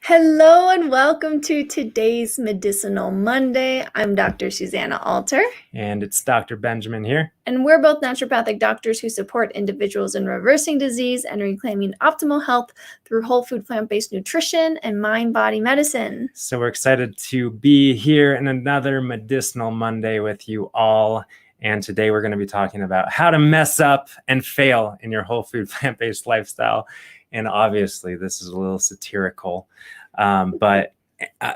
Hello and welcome to today's Medicinal Monday. I'm Dr. Susanna Alter. And it's Dr. Benjamin here. And we're both naturopathic doctors who support individuals in reversing disease and reclaiming optimal health through whole food plant-based nutrition and mind-body medicine. So we're excited to be here in another Medicinal Monday with you all. And today we're going to be talking about how to mess up and fail in your whole food plant-based lifestyle. And obviously this is a little satirical, but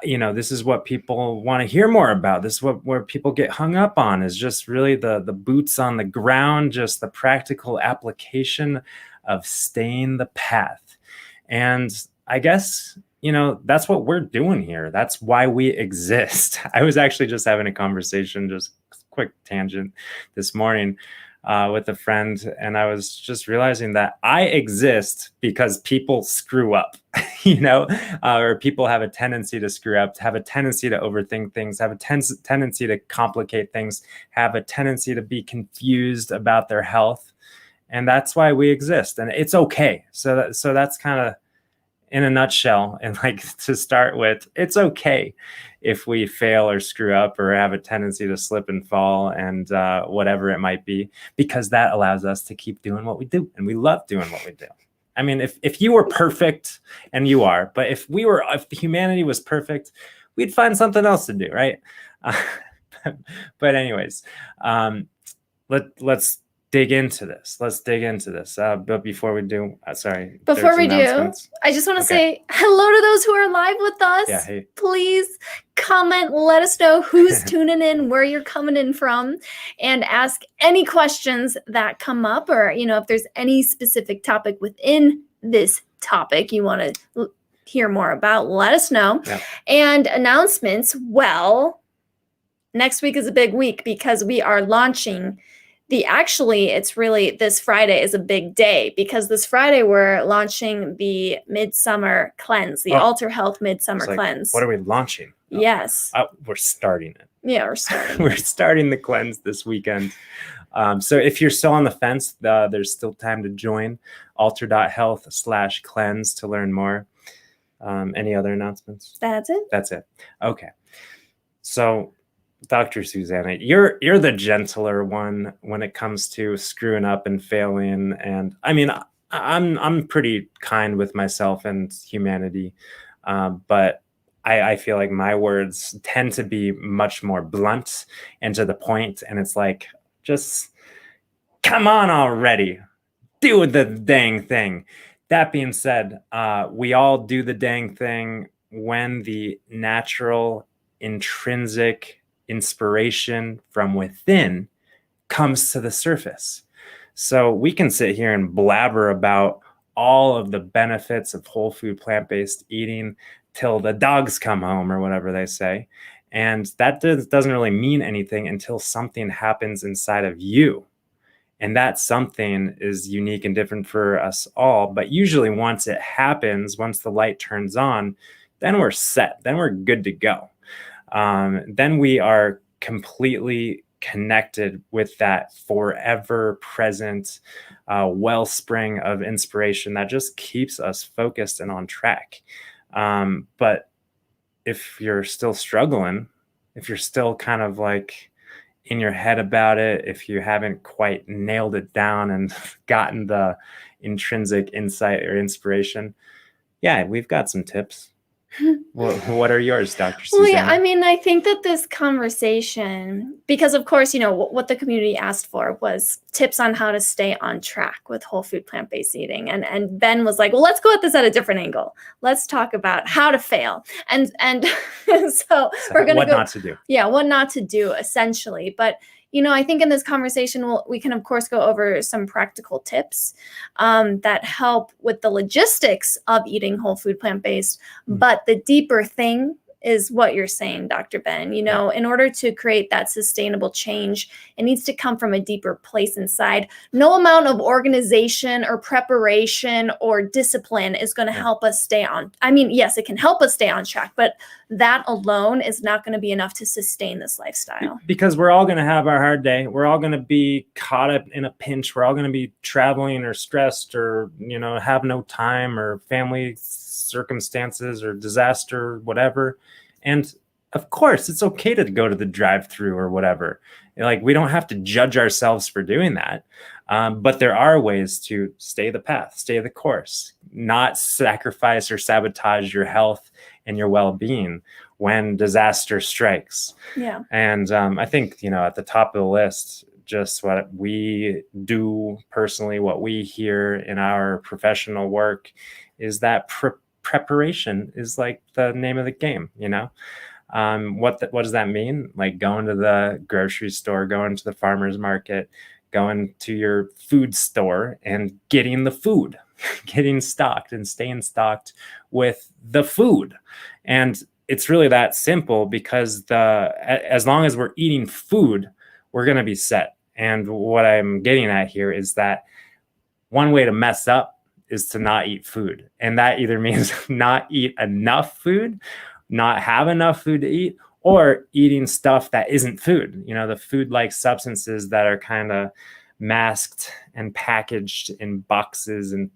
this is what people want to hear more about. This is where people get hung up on, is just really the boots on the ground, just the practical application of staying the path. And I guess, that's what we're doing here. That's why we exist. I was actually just having a conversation, just quick tangent, this morning with a friend, and I was just realizing that I exist because people screw up, or people have a tendency to screw up, have a tendency to overthink things, have a tendency to complicate things, have a tendency to be confused about their health. And that's why we exist, and it's okay. So that's kind of in a nutshell. And to start with, it's okay if we fail or screw up or have a tendency to slip and fall and whatever it might be, because that allows us to keep doing what we do. And we love doing what we do. I mean, if you were perfect, and you are, but if humanity was perfect, we'd find something else to do, right? But anyways, let's dig into this. But before we do, I just want to say hello to those who are live with us. Yeah, hey. Please comment, let us know who's tuning in, where you're coming in from, and ask any questions that come up, or if there's any specific topic within this topic you want to hear more about, let us know. Yeah. And announcements, well, next week is a big week because we are launching it's really, this Friday is a big day, because this Friday we're launching the Midsummer Cleanse, the Alter Health Midsummer Cleanse. What are we launching? Yes. We're starting it. Yeah, we're starting. We're starting the cleanse this weekend. So if you're still on the fence, there's still time to join alter.health/cleanse to learn more. Any other announcements? That's it. Okay. So Dr. Susanna, you're the gentler one when it comes to screwing up and failing. And I mean, I'm pretty kind with myself and humanity, but I feel like my words tend to be much more blunt and to the point. And it's like, just come on already, do the dang thing. That being said, we all do the dang thing when the natural, intrinsic inspiration from within comes to the surface. So we can sit here and blabber about all of the benefits of whole food plant-based eating till the dogs come home, or whatever they say. And that doesn't really mean anything until something happens inside of you. And that something is unique and different for us all. But usually once it happens, once the light turns on, then we're set. Then we're good to go. Then we are completely connected with that forever present wellspring of inspiration that just keeps us focused and on track. But if you're still struggling, if you're still kind of like in your head about it, if you haven't quite nailed it down and gotten the intrinsic insight or inspiration, yeah, we've got some tips. What are yours, Dr. Susanna? Well, yeah, I mean, I think that this conversation, because of course, what the community asked for was tips on how to stay on track with whole food plant-based eating. And Ben was like, well, let's go at this at a different angle. Let's talk about how to fail. And so we're going to what not to do. Yeah, what not to do, essentially. But I think in this conversation, we can, of course, go over some practical tips that help with the logistics of eating whole food plant-based. But the deeper thing is what you're saying, Dr. Ben. You know, in order to create that sustainable change, it needs to come from a deeper place inside. No amount of organization or preparation or discipline is going to help us stay on. I mean, yes, it can help us stay on track, but that alone is not going to be enough to sustain this lifestyle. Because we're all going to have our hard day. We're all going to be caught up in a pinch. We're all going to be traveling or stressed or, you know, have no time or family circumstances or disaster, whatever. And of course, it's okay to go to the drive-through or whatever. Like, we don't have to judge ourselves for doing that. But there are ways to stay the path, stay the course, not sacrifice or sabotage your health and your well-being when disaster strikes. Yeah. And I think, you know, at the top of the list, just what we do personally, what we hear in our professional work is that preparation is like the name of the game, you know? What does that mean? Like going to the grocery store, going to the farmer's market, going to your food store and getting the food, getting stocked and staying stocked with the food. And it's really that simple, because as long as we're eating food, we're going to be set. And what I'm getting at here is that one way to mess up is to not eat food. And that either means not eat enough food, not have enough food to eat, or eating stuff that isn't food. You know, the food-like substances that are kind of masked and packaged in boxes and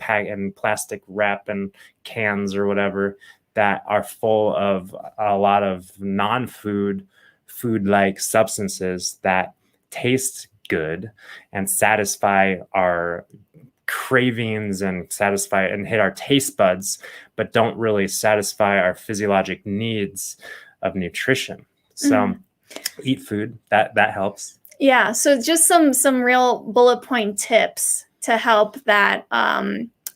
plastic wrap and cans or whatever, that are full of a lot of non-food, food-like substances that taste good and satisfy our cravings and satisfy and hit our taste buds, but don't really satisfy our physiologic needs of nutrition. So eat food, that helps. Yeah. So just some real bullet point tips to help that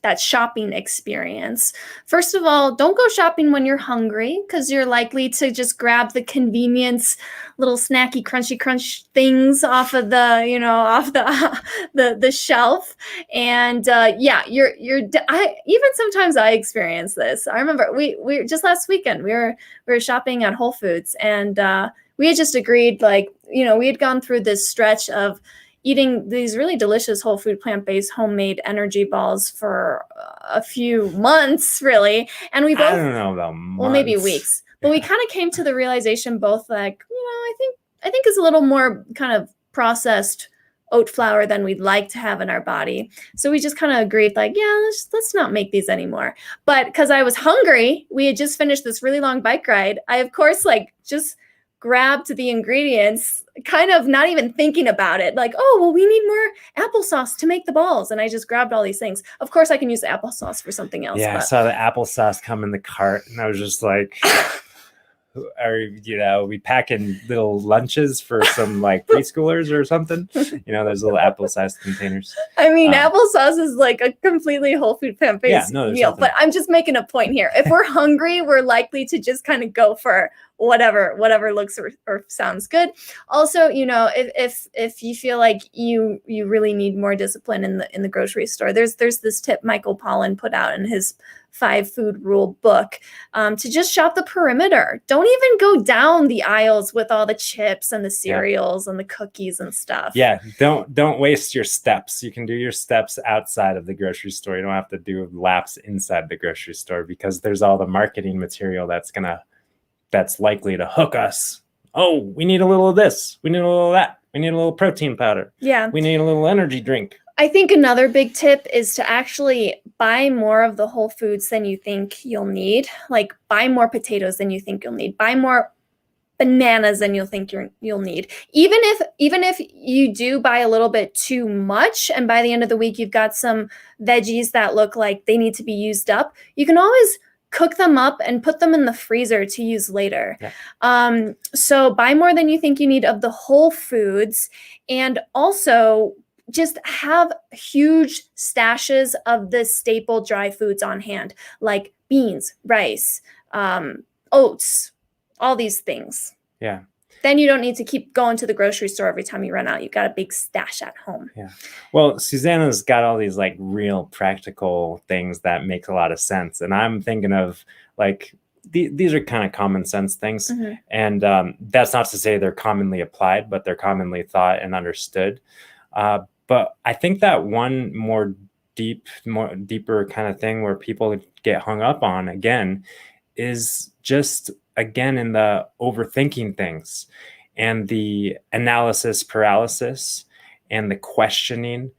that shopping experience. First of all, don't go shopping when you're hungry, because you're likely to just grab the convenience little snacky crunchy crunch things off of the, you know, off the shelf. And even sometimes I experience this. I remember we just last weekend we were shopping at Whole Foods, and we had just agreed, like, you know, we had gone through this stretch of eating these really delicious whole food plant-based homemade energy balls for a few months, really. And we both, I don't know about months. Well, maybe weeks, but we kind of came to the realization both, like, you know, I think it's a little more kind of processed oat flour than we'd like to have in our body. So we just kind of agreed, like, yeah, let's not make these anymore. But because I was hungry, we had just finished this really long bike ride. I, of course, like, just grabbed the ingredients, kind of not even thinking about it, like, oh, well, we need more applesauce to make the balls. And I just grabbed all these things. Of course, I can use the applesauce for something else. Yeah, but I saw the applesauce come in the cart, and I was just like, are we packing little lunches for some like preschoolers or something? You know, those little applesauce containers. I mean, applesauce is like a completely whole food plant-based meal, but I'm just making a point here. If we're hungry, we're likely to just kind of go for whatever looks or sounds good. Also, you know, if you feel like you really need more discipline in the grocery store, there's this tip Michael Pollan put out in his 5 food rule book, to just shop the perimeter. Don't even go down the aisles with all the chips and the cereals and the cookies and stuff. Yeah, don't waste your steps. You can do your steps outside of the grocery store. You don't have to do laps inside the grocery store, because there's all the marketing material that's likely to hook us. Oh, we need a little of this. We need a little of that. We need a little protein powder. Yeah. We need a little energy drink. I think another big tip is to actually buy more of the whole foods than you think you'll need. Like, buy more potatoes than you think you'll need. Buy more bananas than you'll think you'll need. Even if you do buy a little bit too much, and by the end of the week you've got some veggies that look like they need to be used up, you can always cook them up and put them in the freezer to use later. Yeah. So buy more than you think you need of the whole foods, and also just have huge stashes of the staple dry foods on hand, like beans, rice, oats, all these things. Yeah. Then you don't need to keep going to the grocery store every time you run out. You've got a big stash at home. Yeah. Well, Susanna's got all these like real practical things that make a lot of sense. And I'm thinking of like these are kind of common sense things. Mm-hmm. And that's not to say they're commonly applied, but they're commonly thought and understood. But I think that one more deeper kind of thing where people get hung up on again is just again in the overthinking things and the analysis paralysis and the questioning.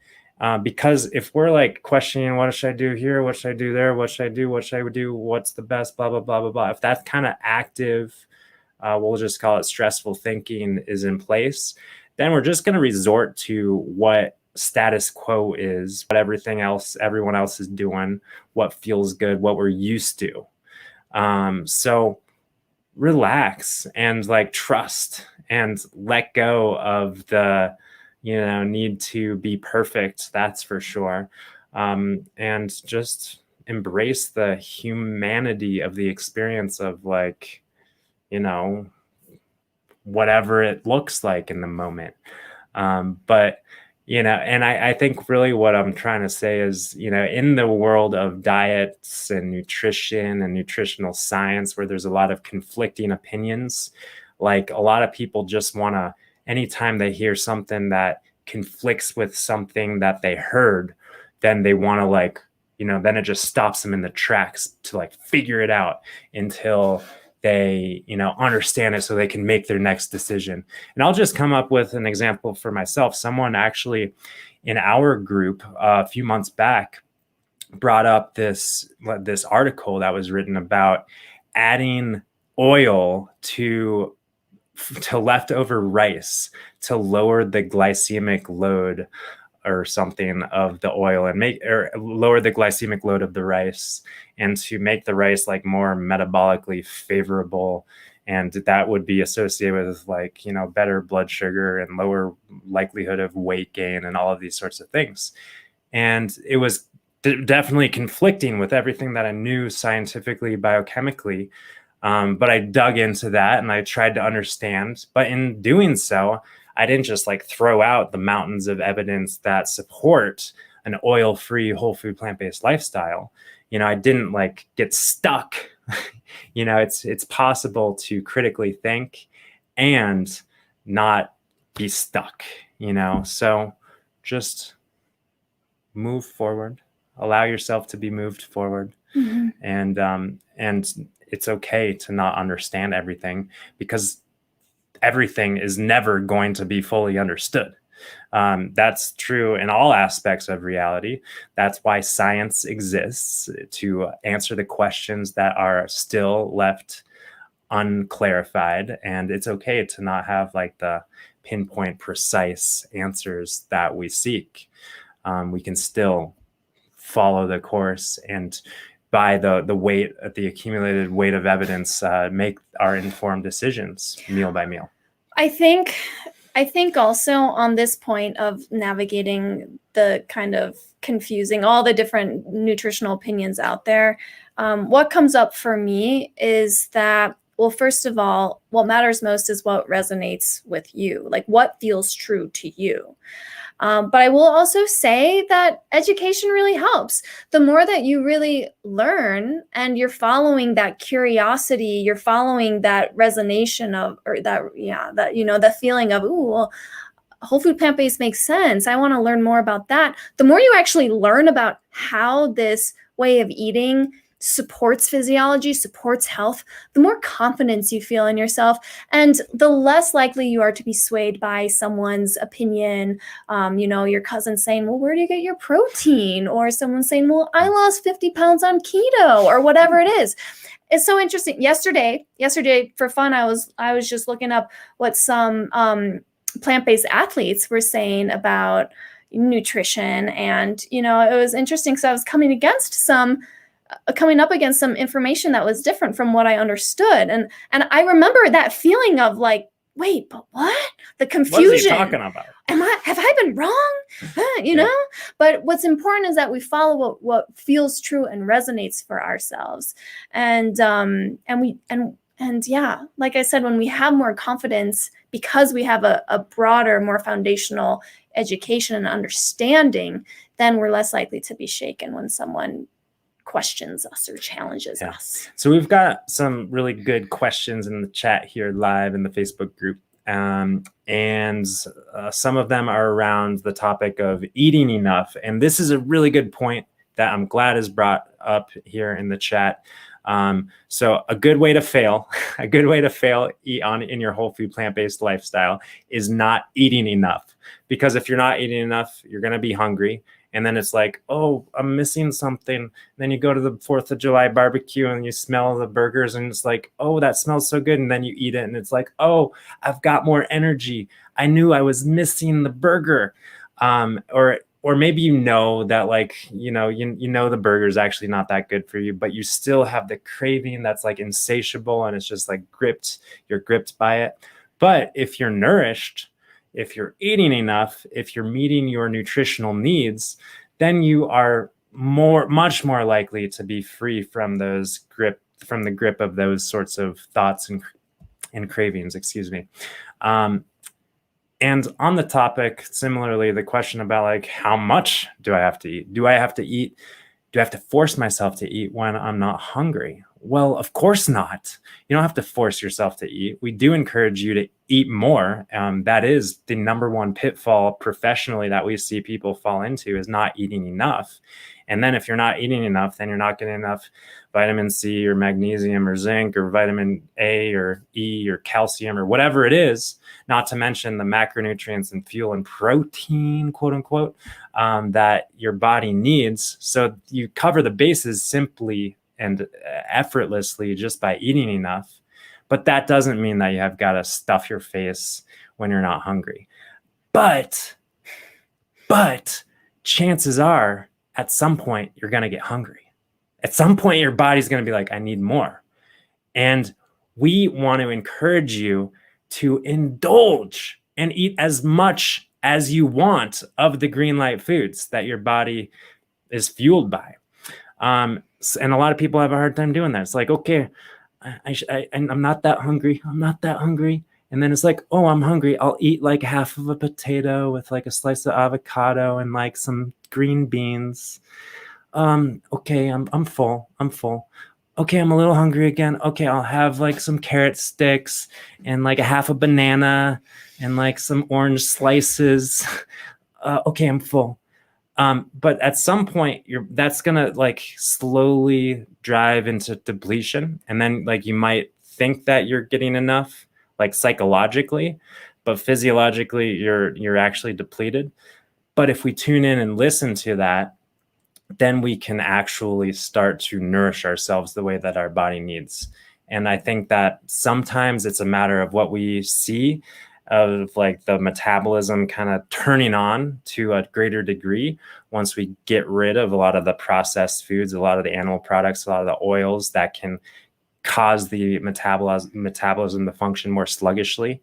Because if we're like questioning, what should I do here? What should I do there? What should I do? What should I do? What's the best? Blah, blah, blah, blah, blah. If that's kind of active, we'll just call it stressful thinking is in place, then we're just going to resort to what status quo is, what everyone else is doing, what feels good, what we're used to. So relax and like trust and let go of the need to be perfect, that's for sure. And just embrace the humanity of the experience of like, whatever it looks like in the moment. But, and I think really what I'm trying to say is, in the world of diets and nutrition and nutritional science, where there's a lot of conflicting opinions, like a lot of people just want to, anytime they hear something that conflicts with something that they heard, then they want to like, then it just stops them in the tracks to like figure it out until they, understand it so they can make their next decision. And I'll just come up with an example for myself. Someone actually in our group a few months back brought up this article that was written about adding oil to leftover rice to lower the glycemic load or something of the oil and lower the glycemic load of the rice and to make the rice like more metabolically favorable. And that would be associated with like, better blood sugar and lower likelihood of weight gain and all of these sorts of things. And it was definitely conflicting with everything that I knew scientifically, biochemically. But I dug into that and I tried to understand. But in doing so, I didn't just like throw out the mountains of evidence that support an oil-free, whole food, plant-based lifestyle. I didn't like get stuck. It's possible to critically think and not be stuck, So just move forward, allow yourself to be moved forward. Mm-hmm. And it's okay to not understand everything because everything is never going to be fully understood. That's true in all aspects of reality. That's why science exists, to answer the questions that are still left unclarified. And it's okay to not have like the pinpoint precise answers that we seek. We can still follow the course and by the accumulated weight of evidence, make our informed decisions meal by meal. I think also on this point of navigating the kind of confusing, all the different nutritional opinions out there, what comes up for me is that, well, first of all, what matters most is what resonates with you, like what feels true to you. But I will also say that education really helps. The more that you really learn and you're following that curiosity, you're following that resonation of, or that, the feeling of, ooh, well, whole food plant-based makes sense. I want to learn more about that. The more you actually learn about how this way of eating supports physiology, supports health, the more confidence you feel in yourself, and the less likely you are to be swayed by someone's opinion. Your cousin saying, well, where do you get your protein? Or someone saying, well, I lost 50 pounds on keto, or whatever it is. It's so interesting. Yesterday for fun, I was just looking up what some plant-based athletes were saying about nutrition. And, it was interesting because I was coming up against some information that was different from what I understood. And I remember that feeling of like, wait, but what? The confusion. What is he talking about? Have I been wrong? But what's important is that we follow what feels true and resonates for ourselves. And like I said, when we have more confidence because we have a broader, more foundational education and understanding, then we're less likely to be shaken when someone questions us or challenges Yeah. us. So we've got some really good questions in the chat here live in the Facebook group. And some of them are around the topic of eating enough. And this is a really good point that I'm glad is brought up here in the chat. So a good way to fail, in your whole food plant-based lifestyle is not eating enough. Because if you're not eating enough, you're going to be hungry. And then it's like, oh, I'm missing something. And then you go to the 4th of July barbecue and you smell the burgers and it's like, oh, that smells so good. And then you eat it and it's like, oh, I've got more energy. I knew I was missing the burger. Or maybe you know that like, you know the burger is actually not that good for you, but you still have the craving that's like insatiable and it's just like you're gripped by it. But if you're nourished, if you're eating enough, if you're meeting your nutritional needs, then you are much more likely to be free from the grip of those sorts of thoughts and cravings, excuse me. And on the topic, similarly, the question about like, how much do I have to eat? Do I have to force myself to eat when I'm not hungry? Well, of course not. You don't have to force yourself to eat. We do encourage you to eat more. That is the number one pitfall professionally that we see people fall into, is not eating enough. And then if you're not eating enough, then you're not getting enough vitamin C or magnesium or zinc or vitamin A or E or calcium or whatever it is, not to mention the macronutrients and fuel and protein, quote unquote, that your body needs. So you cover the bases simply and effortlessly just by eating enough. But that doesn't mean that you have got to stuff your face when you're not hungry. But chances are at some point you're going to get hungry. At some point your body's going to be like, I need more. And we want to encourage you to indulge and eat as much as you want of the green light foods that your body is fueled by. And a lot of people have a hard time doing that. It's like, okay, I'm not that hungry. I'm not that hungry. And then it's like, oh, I'm hungry. I'll eat like half of a potato with like a slice of avocado and like some green beans. Okay, I'm full. I'm full. Okay, I'm a little hungry again. Okay, I'll have like some carrot sticks and like a half a banana and like some orange slices. Okay, I'm full. But at some point, that's gonna like slowly drive into depletion, and then like you might think that you're getting enough, like psychologically, but physiologically you're actually depleted. But if we tune in and listen to that, then we can actually start to nourish ourselves the way that our body needs. And I think that sometimes it's a matter of what we see of like the metabolism kind of turning on to a greater degree once we get rid of a lot of the processed foods, a lot of the animal products, a lot of the oils that can cause the metabolism to function more sluggishly.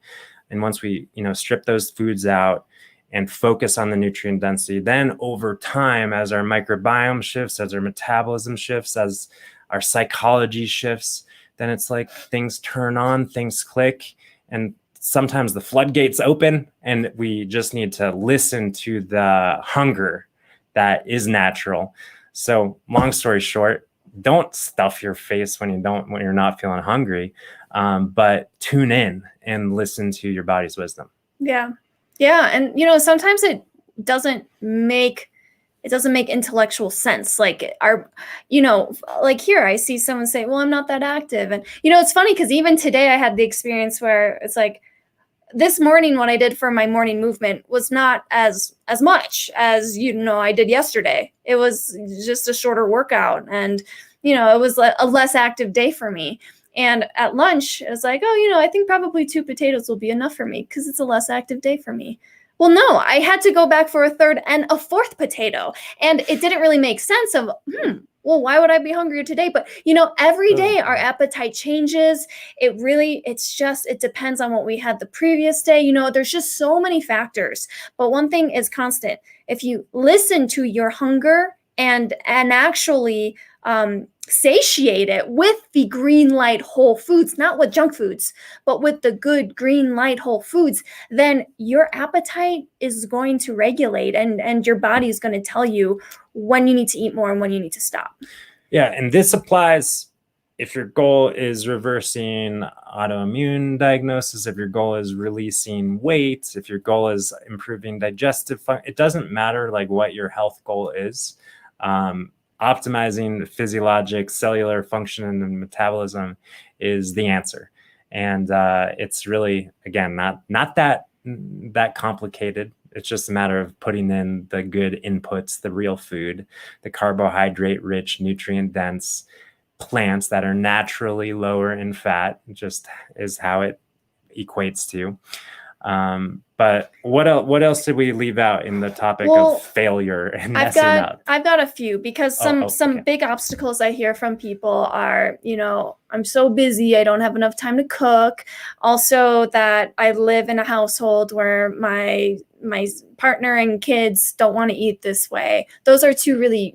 And once we, strip those foods out and focus on the nutrient density, then over time, as our microbiome shifts, as our metabolism shifts, as our psychology shifts, then it's like things turn on, things click, and sometimes the floodgates open, and we just need to listen to the hunger that is natural. So long story short, don't stuff your face when you're not feeling hungry, but tune in and listen to your body's wisdom. Yeah. And, sometimes it doesn't make intellectual sense. Like like here I see someone say, well, I'm not that active. And, it's funny because even today I had the experience where it's like, this morning, what I did for my morning movement was not as much as, I did yesterday. It was just a shorter workout, and, it was a less active day for me. And at lunch, it was like, oh, I think probably 2 potatoes will be enough for me because it's a less active day for me. Well, no, I had to go back for a 3rd and a 4th potato. And it didn't really make sense of, well, why would I be hungrier today? But, every day our appetite changes. It depends on what we had the previous day. There's just so many factors. But one thing is constant. If you listen to your hunger and actually satiate it with the green light whole foods, not with junk foods, but with the good green light whole foods, then your appetite is going to regulate and your body is going to tell you when you need to eat more and when you need to stop. Yeah, and this applies if your goal is reversing autoimmune diagnosis, if your goal is releasing weight, if your goal is improving digestive function. It doesn't matter like what your health goal is. Optimizing physiologic cellular function and metabolism is the answer. And it's really, again, not that complicated. It's just a matter of putting in the good inputs, the real food, the carbohydrate rich, nutrient dense plants that are naturally lower in fat, just is how it equates to. But what else did we leave out in the topic of failure and messing up? I've got a few, because some big obstacles I hear from people are, I'm so busy, I don't have enough time to cook. Also, that I live in a household where my partner and kids don't want to eat this way. Those are two really,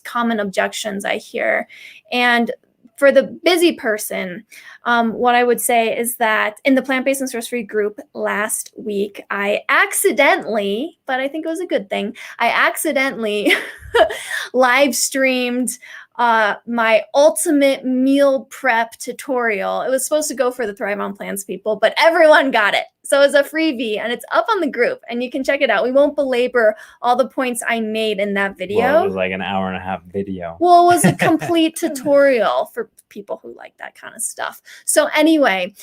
common objections I hear. And for the busy person, what I would say is that in the plant-based and stress-free group last week, I accidentally, but I think it was a good thing, I accidentally live streamed my ultimate meal prep tutorial. It was supposed to go for the Thrive on Plans people, but everyone got it. So it's a freebie and it's up on the group and you can check it out. We won't belabor all the points I made in that video. Well, it was like an 1.5-hour video. Well, it was a complete tutorial for people who like that kind of stuff. So anyway,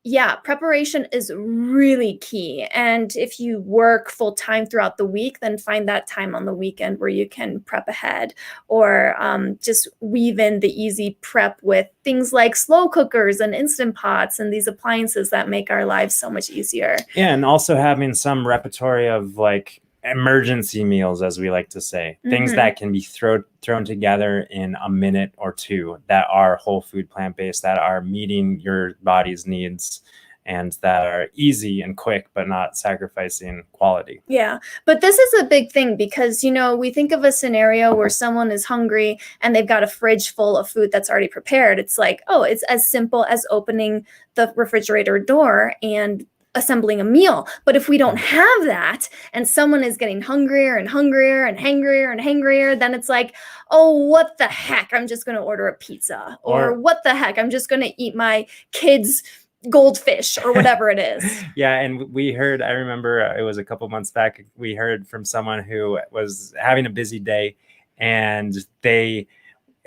yeah, preparation is really key. And if you work full time throughout the week, then find that time on the weekend where you can prep ahead, or just weave in the easy prep with things like slow cookers and Instant Pots and these appliances that make our lives so much easier. Yeah, and also having some repertory of like emergency meals, as we like to say, things that can be thrown together in a minute or two, that are whole food, plant-based, that are meeting your body's needs, and that are easy and quick, but not sacrificing quality. Yeah, but this is a big thing because, we think of a scenario where someone is hungry and they've got a fridge full of food that's already prepared. It's like, oh, it's as simple as opening the refrigerator door and assembling a meal. But if we don't have that and someone is getting hungrier and hungrier and hangrier and hangrier, then it's like, oh, what the heck? I'm just going to order a pizza, or what the heck? I'm just going to eat my kids' goldfish, or whatever it is. Yeah. And we heard, I remember it was a couple months back, we heard from someone who was having a busy day and they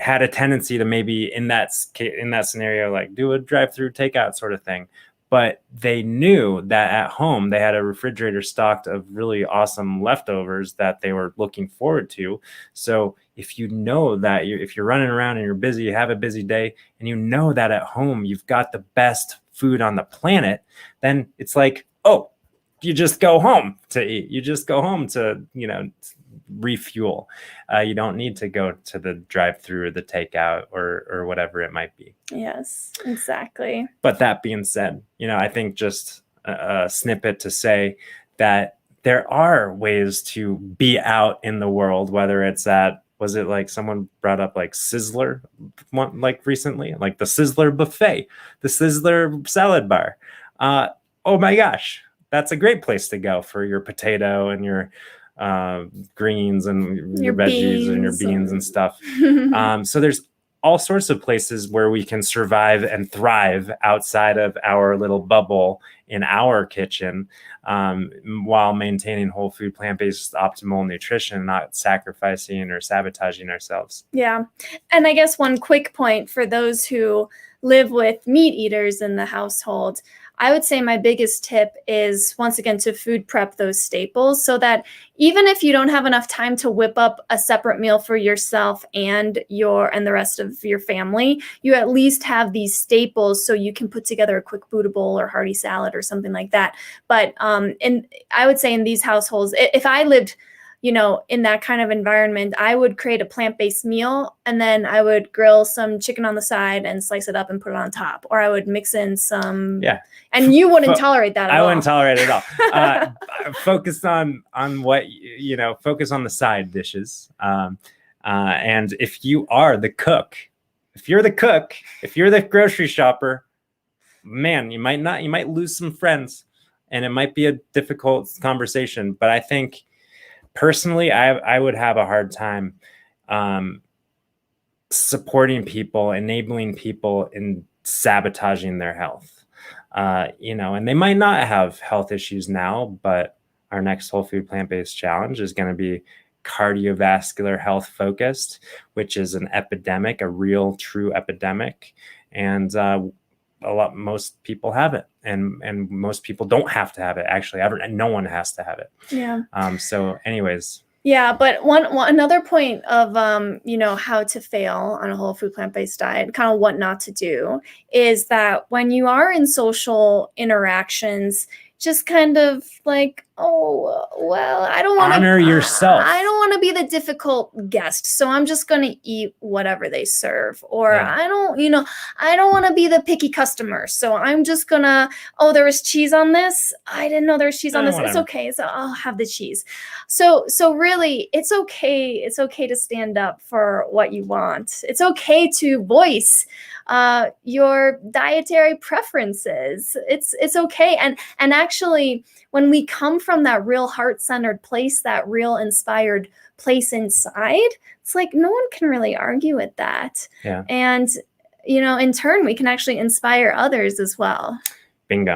had a tendency to maybe in that scenario, like do a drive-through takeout sort of thing. But they knew that at home they had a refrigerator stocked of really awesome leftovers that they were looking forward to. So if you know that if you're running around and you're busy, you have a busy day, and you know that at home you've got the best food on the planet, then it's like, oh, you just go home to eat. You just go home to, refuel. You don't need to go to the drive-through or the takeout or whatever it might be. Yes, exactly. But that being said, I think just a snippet to say that there are ways to be out in the world, whether it's was it like someone brought up like Sizzler like recently, like the Sizzler buffet, the Sizzler salad bar. Oh my gosh, that's a great place to go for your potato and your greens and your veggies and your beans and stuff. So there's all sorts of places where we can survive and thrive outside of our little bubble in our kitchen, while maintaining whole food, plant-based, optimal nutrition, not sacrificing or sabotaging ourselves. Yeah. And I guess one quick point for those who live with meat eaters in the household, I would say my biggest tip is, once again, to food prep those staples, so that even if you don't have enough time to whip up a separate meal for yourself and the rest of your family, you at least have these staples so you can put together a quick Buddha bowl or hearty salad or something like that. But I would say in these households, if I lived in that kind of environment, I would create a plant-based meal, and then I would grill some chicken on the side and slice it up and put it on top. Or I would mix in some, and you wouldn't tolerate that at all. I wouldn't tolerate it at all. Focus on what, focus on the side dishes. And if you are the cook, if you're the grocery shopper, man, you might lose some friends, and it might be a difficult conversation. But I think, personally, I would have a hard time supporting people, enabling people in sabotaging their health. And they might not have health issues now, but our next whole food plant-based challenge is going to be cardiovascular health focused, which is an epidemic, a real true epidemic. And most people have it, and most people don't have to have it. Actually, no one has to have it. Yeah. So anyways. Yeah, but another point of how to fail on a whole food plant-based diet, kind of what not to do, is that when you are in social interactions, just kind of like, oh, well, I don't want to honor yourself. I don't want to be the difficult guest, so I'm just going to eat whatever they serve. Or I don't want to be the picky customer, so I'm just going to, oh, there was cheese on this. I didn't know there was cheese on this. Whatever. It's okay. So I'll have the cheese. So really, it's okay. It's okay to stand up for what you want. It's okay to voice your dietary preferences. It's okay. And actually, when we come from that real heart-centered place, that real inspired place inside, it's like no one can really argue with that. Yeah. And in turn, we can actually inspire others as well. Bingo.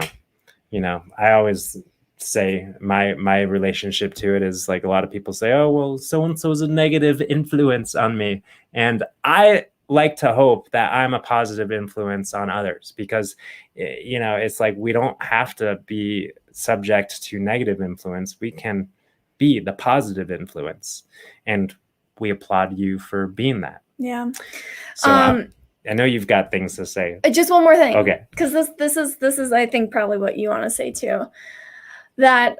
I always say my relationship to it is like, a lot of people say, oh, well, so-and-so is a negative influence on me. And I like to hope that I'm a positive influence on others, because, it's like, we don't have to be subject to negative influence. We can be the positive influence, and we applaud you for being that. Yeah. So I know you've got things to say. Just one more thing. Okay. Because this is, I think, probably what you want to say too. That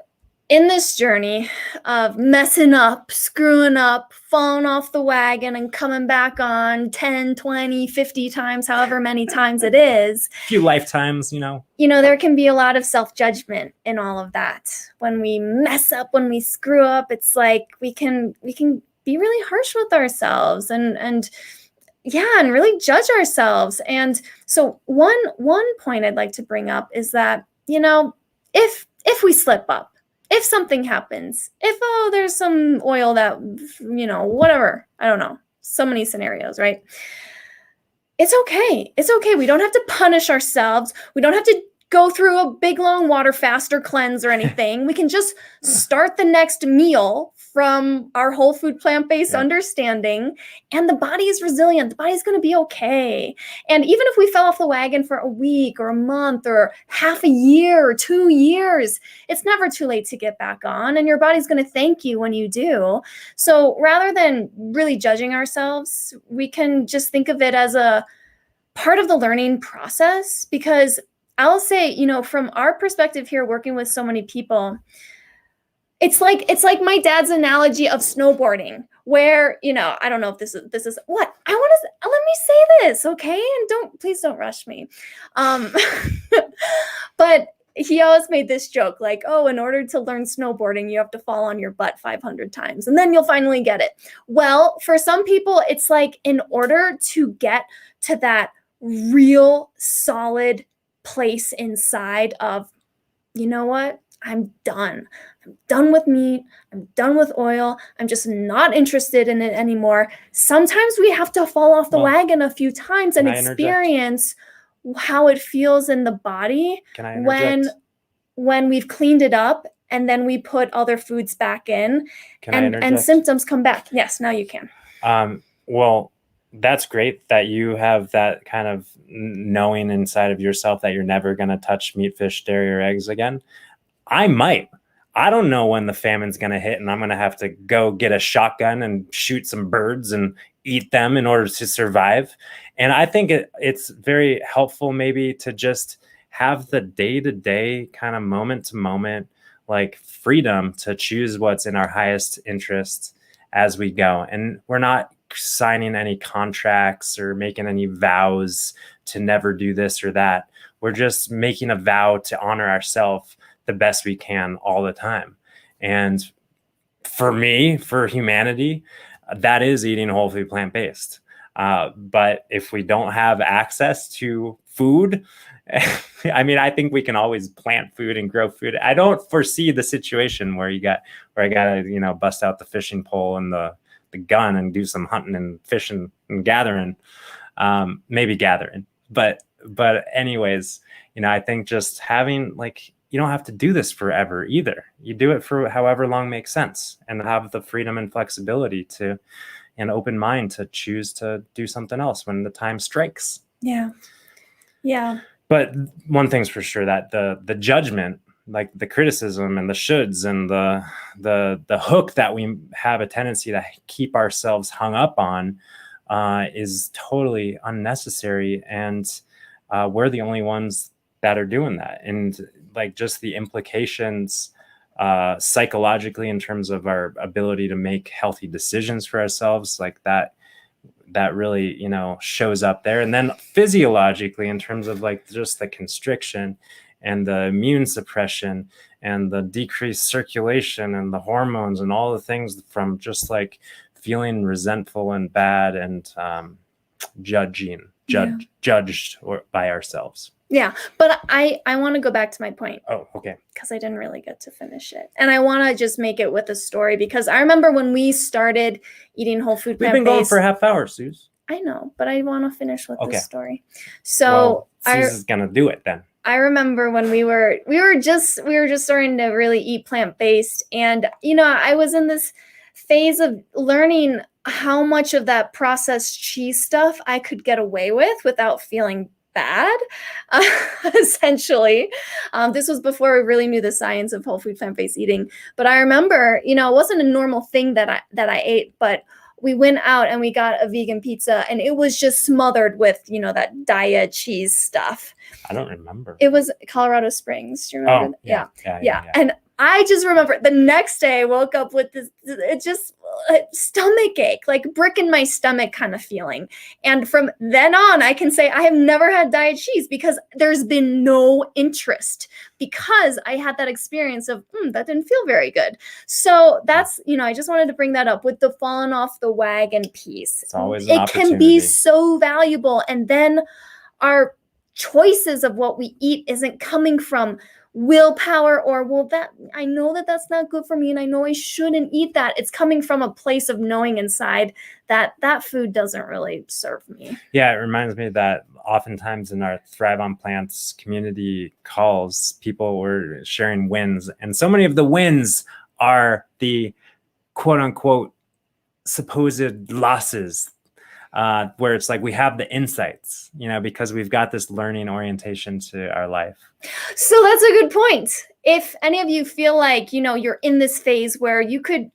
in this journey of messing up, screwing up, falling off the wagon and coming back on 10, 20, 50 times, however many times it is. A few lifetimes, there can be a lot of self-judgment in all of that. When we mess up, when we screw up, it's like we can be really harsh with ourselves and really judge ourselves. And so one point I'd like to bring up is that, if we slip up, if something happens, if, there's some oil that, whatever, I don't know, so many scenarios, right? It's okay. It's okay. We don't have to punish ourselves. We don't have to go through a big, long water fast or cleanse or anything. We can just start the next meal from our whole food plant-based understanding, and the body is resilient. The body's going to be okay. And even if we fell off the wagon for a week or a month or half a year or 2 years, it's never too late to get back on, and your body's going to thank you when you do. So rather than really judging ourselves, we can just think of it as a part of the learning process, because I'll say, from our perspective here, working with so many people, it's like my dad's analogy of snowboarding, where, I don't know if this is what I want to, let me say this, okay? And please don't rush me. But he always made this joke, like, oh, in order to learn snowboarding, you have to fall on your butt 500 times, and then you'll finally get it. Well, for some people, it's like, in order to get to that real solid place inside of, you know what? I'm done. I'm done with meat. I'm done with oil. I'm just not interested in it anymore. Sometimes we have to fall off the wagon a few times and experience how it feels in the body when we've cleaned it up and then we put other foods back in and symptoms come back. Yes, now you can. Well, that's great that you have that kind of knowing inside of yourself that you're never going to touch meat, fish, dairy, or eggs again. I might. I don't know when the famine's going to hit and I'm going to have to go get a shotgun and shoot some birds and eat them in order to survive. And I think it's very helpful maybe to just have the day-to-day kind of moment-to-moment like freedom to choose what's in our highest interest as we go. And we're not signing any contracts or making any vows to never do this or that. We're just making a vow to honor ourselves the best we can all the time. And for me, for humanity, that is eating whole food plant-based. But if we don't have access to food, I mean, I think we can always plant food and grow food. I don't foresee the situation where I gotta, bust out the fishing pole and the the gun and do some hunting and fishing and gathering, maybe gathering. But anyways, I think just having, like, you don't have to do this forever either. You do it for however long makes sense, and have the freedom and flexibility to, an open mind to choose to do something else when the time strikes. Yeah. But one thing's for sure, that the judgment, like the criticism and the shoulds and the hook that we have a tendency to keep ourselves hung up on, is totally unnecessary. And we're the only ones that are doing that. And like, just the implications psychologically in terms of our ability to make healthy decisions for ourselves, like that really, shows up there. And then physiologically, in terms of like just the constriction and the immune suppression and the decreased circulation and the hormones and all the things from just like feeling resentful and bad and judged by ourselves. Yeah, but I want to go back to my point. Oh, okay. Because I didn't really get to finish it. And I want to just make it with a story, because I remember when we started eating whole food plant-based. We've been going for a half hour, Suze. I know, but I want to finish with this story. So Suze is gonna do it then. I remember when we were just starting to really eat plant-based, and I was in this phase of learning how much of that processed cheese stuff I could get away with without feeling bad, essentially. This was before we really knew the science of whole food plant-based eating. But I remember, it wasn't a normal thing that I ate, but we went out and we got a vegan pizza, and it was just smothered with, that diet cheese stuff. I don't remember. It was Colorado Springs. Do you remember? Oh, yeah. And I just remember the next day I woke up with this, it just stomach ache, like brick in my stomach kind of feeling. And from then on, I can say I have never had diet cheese, because there's been no interest, because I had that experience of, that didn't feel very good. So that's, I just wanted to bring that up with the falling off the wagon piece. It's always an opportunity. It can be so valuable. And then our choices of what we eat isn't coming from willpower or, I know that that's not good for me and I know I shouldn't eat that. It's coming from a place of knowing inside that that food doesn't really serve me. Yeah, it reminds me that oftentimes in our Thrive on Plants community calls, people were sharing wins, and so many of the wins are the quote unquote supposed losses, where it's like we have the insights, because we've got this learning orientation to our life. So that's a good point. If any of you feel like, you're in this phase where you could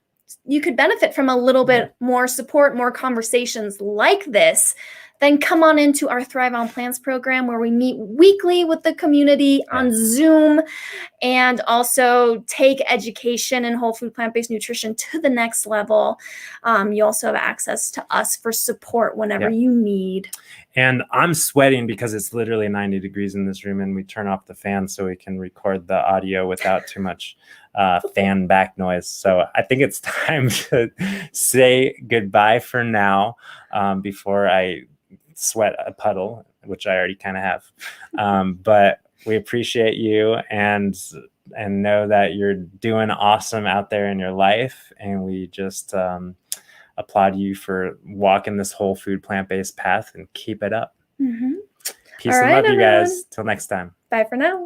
benefit from a little bit more support, more conversations like this, then come on into our Thrive on Plants program, where we meet weekly with the community on Zoom, and also take education in whole food plant-based nutrition to the next level. You also have access to us for support whenever you need. And I'm sweating because it's literally 90 degrees in this room, and we turn off the fan so we can record the audio without too much fan back noise. So I think it's time to say goodbye for now, before I sweat a puddle, which I already kind of have. But we appreciate you, and know that you're doing awesome out there in your life. And we just applaud you for walking this whole food plant-based path, and keep it up. Peace and love, you guys. Till next time. Bye for now.